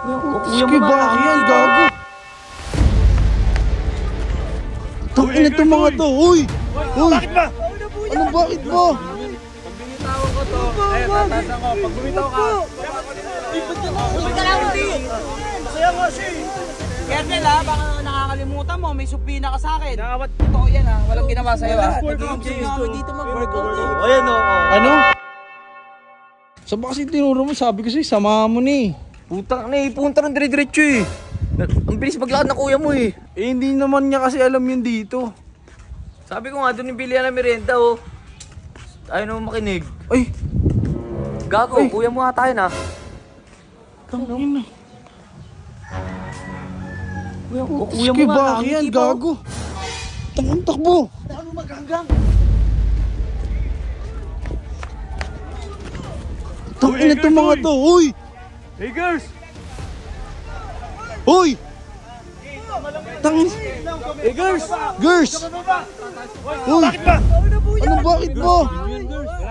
Sige, bakit yan, gago? Tangina itong mga to, uy! Uy! Bakit ba? Ano, bakit ba? Pag binitawan ko to, ayun, tatasan ko. Pag bumitaw ka, Huwag ka lang hindi. masaya nga siya eh. Kernel ha, baka nakakalimutan mo, may supina ka sa akin. Nakawat. Totoo yan ha, walang ginawa sa'yo ha. Dito mag-workout. Ayan o. Ano? Saan ba kasi tinuro mo? Sabi ko sa'yo, samahan mo ni. Putang na eh, punta ng dire-diretso eh. Ang bilis maglakad ng kuya mo eh. Eh, hindi naman niya kasi alam yun dito. Sabi ko nga, doon yung bilihan ng merienda oh. Ayaw naman makinig. Ay! Gago, Ay. kuya mo nga tayo na. Tangina. Kuya Sige, mo nga, bakit yan, gago? Tangin, takbo! Ano maghanggang? Tangina itong mga to, uy! Hey girls! Uy! Tangin! Hey girls! Girls! Uy! Bakit ba? Ano, bakit ba?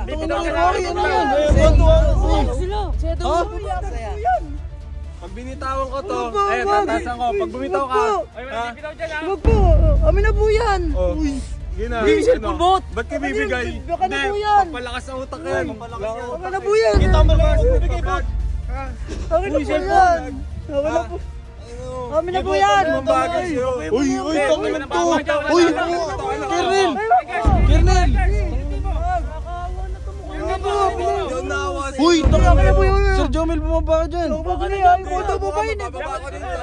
Tangina, bakit? Ano yan? Ha? Pag binitawan ko to, ayun, tatasan ko. Pag bumitaw ka, ayun, bitaw dyan ha. Wag po, amin na po yan. Uy! Gina, Hindi, cellphone bot. Ba't ka bibigay? Baka na po yan. Palakas ang utak yan. Amin na po yan. Kita mo lang ako bibigay bot. Amin na po yan. Amin na po. Amin na po yan. Mambagay sa'yo. Uy! Uy! Tangin to! Uy! Kernel! Kernel! Uy! Tangin! Sir Jomel, bumaba ka dyan! Huwag na yan. Ikaw mo ba yun?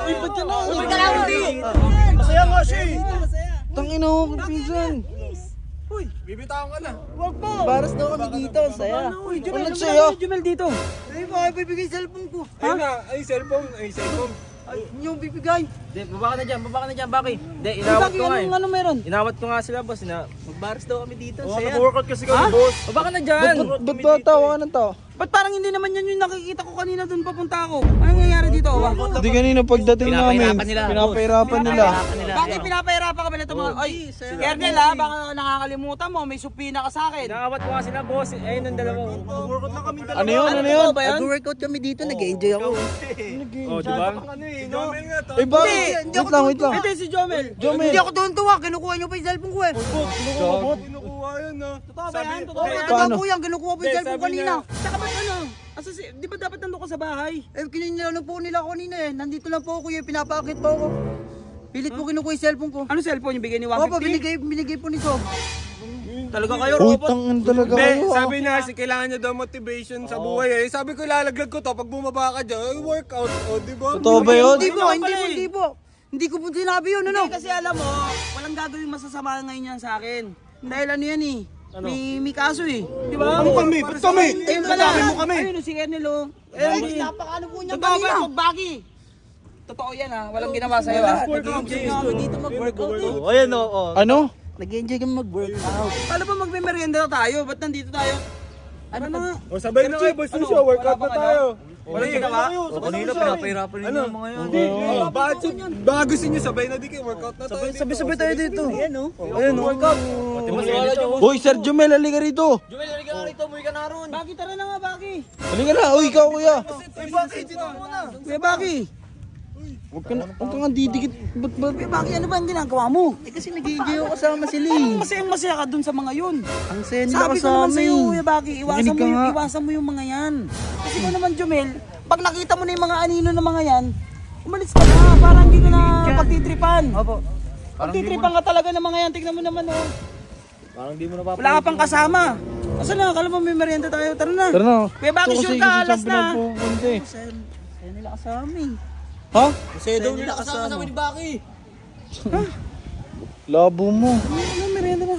Uy, ba't yan ako? Huwag ka lang hindi. Masaya nga siya eh. Tangin ako, pinsan! Bibitawan ka na. Huwag po. Baras daw kami dito, saya. Uy, Ano sa'yo? Jumel dito. Ay, baka bibigay cellphone ko. Ayun na, ay cellphone, ay cellphone. Ay, yung bibigay. Hindi, baba ka na dyan, Baki. Hindi, inawat ko nga eh. Ano meron? Inawat ko nga sila, boss, na magbaras daw kami dito, Oo, saya. nag-workout kasi kami, boss. Baba ka na dyan. Ba't ba tawa ka ng tao? Ba't parang hindi naman yan yung nakikita ko kanina doon papunta ako? Anong nangyayari dito? Hindi kanina pagdating namin, Pinapahirapan nila. pinapahirapan nila. Bakit pinapahirapan ka ba nito mga... Ay, Kernel ha, baka nakakalimutan mo, may supina ka sa akin. Inawat ko nga sila, boss. Ayun ang dalawa. Nag-workout lang kami dalawa. Ano yun? Ano yun? Nag-workout kami dito, nag-enjoy ako. Oh, diba? Ano eh, no? Jomel nga to. Eh bakit? Wait lang, wait lang. Ito si Jomel. Jomel. Hindi ako tuwan-tuwa, kinukuha niyo pa yung cellphone ko eh. Kinukuha yan, no? Totoo ba yan? Totoo Sabi- ba yan? Paano? Totoo po yan, kinukuha po yung Hindi, cellphone sabi kanina. niya- Tsaka ba't ano? Di ba dapat nandun ka sa bahay? Eh, kininilano po nila ako kanina eh. Nandito lang po ako kuya, pinapakit po ako. Pilit po kinukuha yung cellphone ko. Ano cellphone yung bigay ni 150? Opo, binigay po ni Sob. Talaga kayo, Uy, robot? tangin talaga Hindi, kayo. sabi niya, kailangan niya daw motivation sa buhay eh. Sabi ko, ilalaglag ko to, pag bumaba ka dyan, workout, o, di ba? Totoo ba yun? Hindi po. Hindi ko po sinabi yun, ano? Hindi kasi alam mo, walang gagawin masasama ngayon yan sa akin. Dahil ano yan eh. May kaso eh. Di ba? Ano kami? Ba't kami? Ayun ka Sabi mo kami. Ayun si Kernel oh. Ayun, napakaano po niya kanina. Bagi. Totoo yan ha, walang ginawa sa'yo ha. Nag-enjoy kami dito mag-workout. Ayan o. Ano? Nag-enjoy kami mag-workout. Paano ba magme-merienda tayo? Ba't nandito tayo? Ano na nga? O, sabay na kayo, boys. Ano? Workout na tayo. Walang ginawa? O kanina, pinapahirapan ninyo yung mga yan. Baka gusto niyo sabay na di kayo, workout na tayo. Sabay tayo dito. Ayan o. Ayan o. Workout. Uy, Sir Jomel, halika rito. Jumel, halika na rito, umuwi ka na ron. Bagi, tara na nga Bagi. Halika na. Uy, ikaw kuya. Kuya Bagi. Huwag ka nga didikit. Ba't? Kuya Bagi, ano ba ang ginagawa mo? Eh kasi nag-enjoy ako kasama sila eh. Masayang-masaya ka dun sa mga yun. Ang saya nila Sabi ko naman kasama sa'yo, eh. Kuya Baki, Makinig ka nga. iwasan mo yung mga yan. Kasi ko naman, Jomel, pag nakita mo na yung mga anino ng mga yan, umalis ka na, parang hindi ka na pagtitripan. Opo. Pagtitripan ka talaga ng mga yan, tignan mo naman oh. Parang di mo na Wala ka pang kasama. Asa na, akala mo may merienda tayo, tara na. Tara na. Kuya Baki, Ito sure kasi ka, alas sabi lang na. po, konti. Saya nila kasama eh. Ha? Saya daw nila kasama ni Baki. Labo mo. Ano, merienda na.